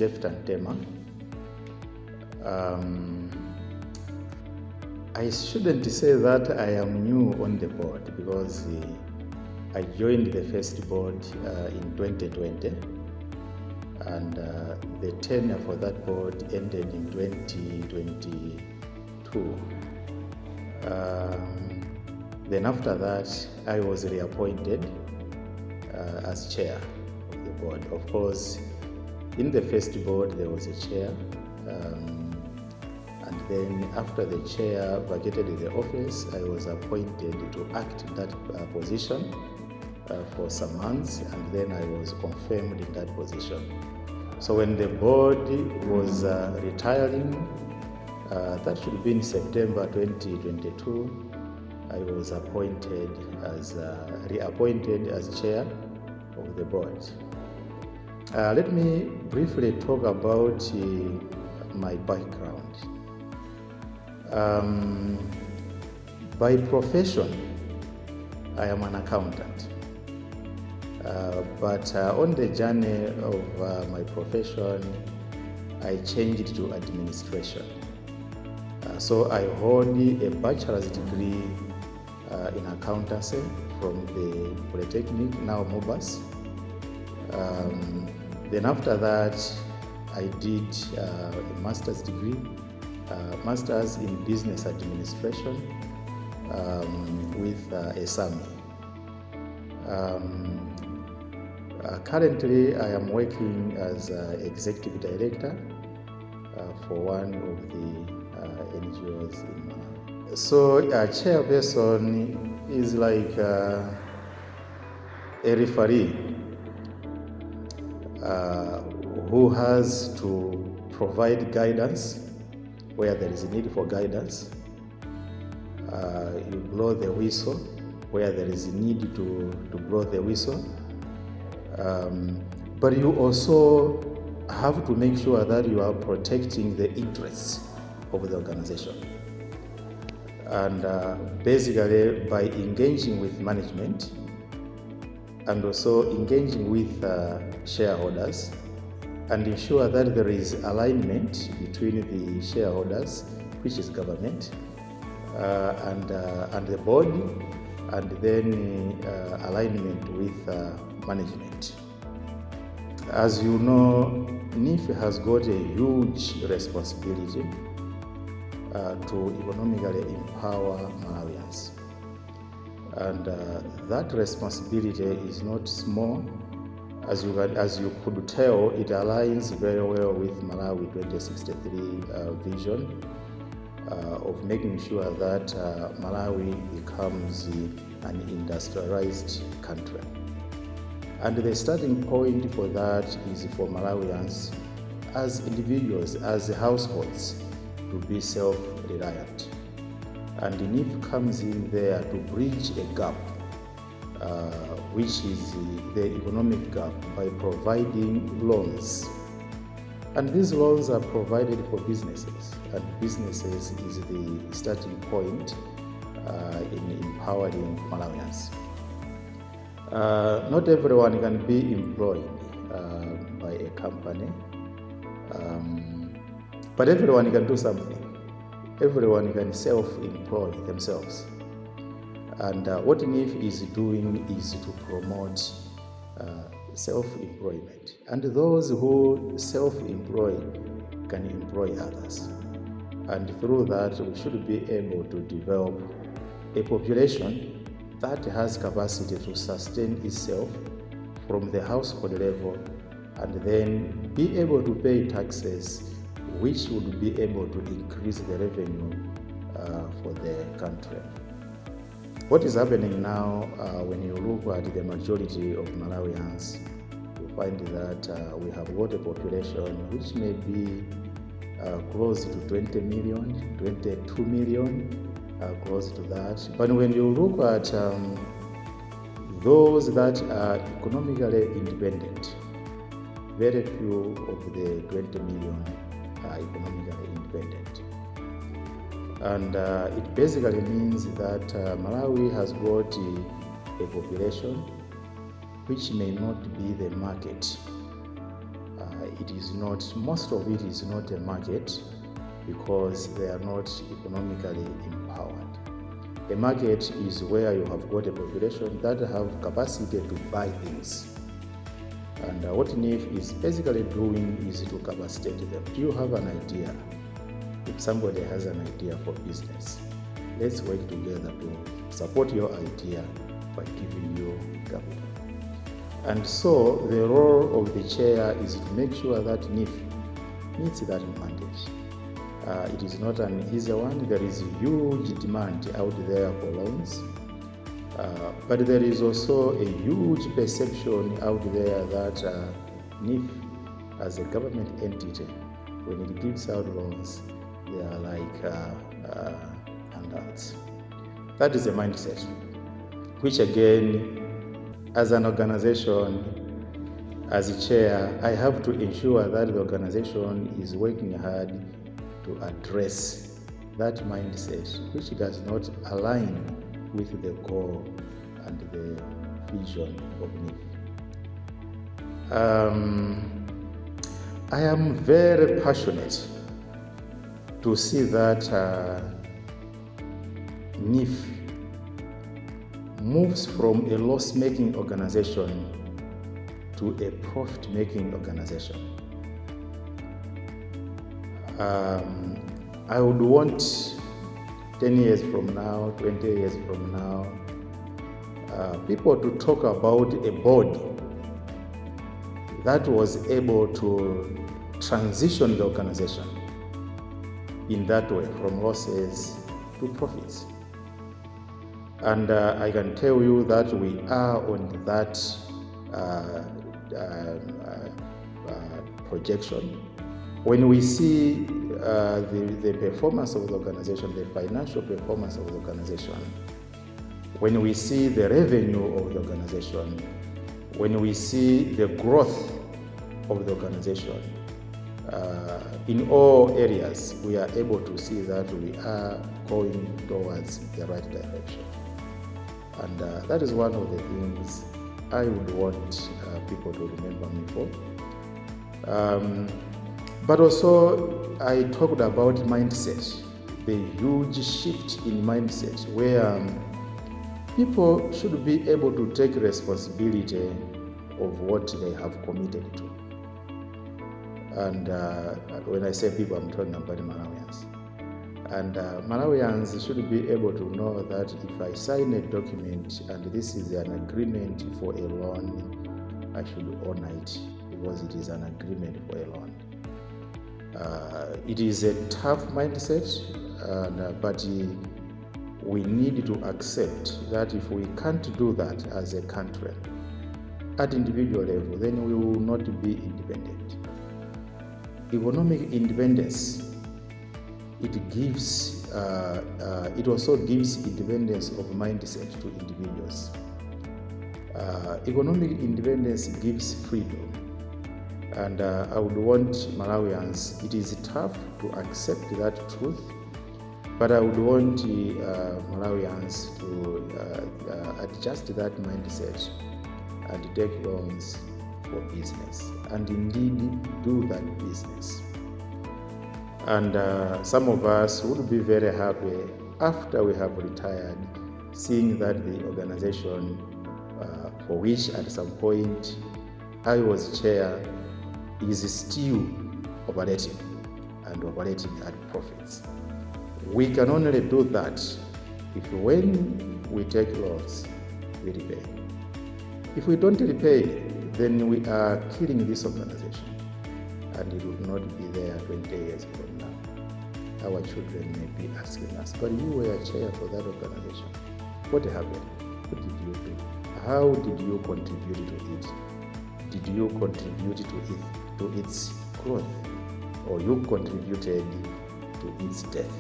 Jephta Mtema. I shouldn't say that I am new on the board because I joined the first board in 2020, and the tenure for that board ended in 2022. Then after that, I was reappointed as chair of the board. Of course, in the first board there was a chair, and then after the chair vacated the office, I was appointed to act in that position for some months, and then I was confirmed in that position. So when the board was retiring, that should be in September 2022, I was reappointed as chair of the board. Let me briefly talk about my background. By profession, I am an accountant. But on the journey of my profession, I changed to administration. So I hold a bachelor's degree in accountancy from the Polytechnic, now MOBAS. Then after that, I did a master's degree, master's in business administration with a SAMI. Currently, I am working as executive director for one of the NGOs in Malawi. So a chairperson is like a referee who has to provide guidance where there is a need for guidance. You blow the whistle where there is a need to blow the whistle. But you also have to make sure that you are protecting the interests of the organization. And basically, by engaging with management and also engaging with shareholders, and ensure that there is alignment between the shareholders, which is government, and the board, and then alignment with management. As you know, NEEF has got a huge responsibility to economically empower Malawians. And that responsibility is not small. As you could tell, it aligns very well with Malawi 2063 vision of making sure that Malawi becomes an industrialized country. And the starting point for that is for Malawians as individuals, as households, to be self-reliant. And NEEF comes in there to bridge a gap, which is the economic gap, by providing loans. And these loans are provided for businesses, and businesses is the starting point in empowering Malawians. Not everyone can be employed by a company, but everyone can do something. Everyone can self-employ themselves. And what NEEF is doing is to promote self-employment. And those who self-employ can employ others. And through that, we should be able to develop a population that has capacity to sustain itself from the household level, and then be able to pay taxes, which would be able to increase the revenue for the country. What is happening now, when you look at the majority of Malawians, you find that we have got a population which may be close to 20 million, 22 million, close to that. But when you look at those that are economically independent, very few of the 20 million are economically independent. And it basically means that Malawi has got a population which may not be the market it is not, most of it is not a market because they are not economically empowered. A market is where you have got a population that have capacity to buy things. And what NEEF is basically doing is to capacitate them. Do you have an idea? If somebody has an idea for business, let's work together to support your idea by giving you capital. And so the role of the chair is to make sure that NEEF meets that mandate. It is not an easy one. There is huge demand out there for loans. But there is also a huge perception out there that NEEF, as a government entity, when it gives out loans, they are like handouts. That is a mindset, which again, as an organization, as a chair, I have to ensure that the organization is working hard to address that mindset, which does not align with the goal and the vision of NEEF. I am very passionate to see that NEEF moves from a loss-making organization to a profit-making organization. I would want 10 years from now, 20 years from now, people to talk about a board that was able to transition the organization in that way, from losses to profits. And I can tell you that we are on that projection. When we see the performance of the organization, the financial performance of the organization, when we see the revenue of the organization, when we see the growth of the organization, in all areas, we are able to see that we are going towards the right direction. And that is one of the things I would want people to remember me for. But also, I talked about mindset, the huge shift in mindset, where people should be able to take responsibility of what they have committed to. And when I say people, I'm talking about Malawians. And Malawians should be able to know that if I sign a document and this is an agreement for a loan, I should honor it because it is an agreement for a loan. It is a tough mindset, but we need to accept that if we can't do that as a country, at individual level, then we will not be independent. Economic independence, it also gives independence of mindset to individuals. Economic independence gives freedom. And I would want Malawians, it is tough to accept that truth, but I would want Malawians to adjust that mindset and take loans for business, and indeed do that business. And some of us would be very happy after we have retired, seeing that the organization for which at some point I was chair is still operating and operating at profits. We can only do that if when we take loans, we repay. If we don't repay, then we are killing this organization, and it will not be there 20 years from now. Our children may be asking us, but you were a chair for that organization. What happened? What did you do? How did you contribute to it? Did you contribute to its growth, or you contributed to its death?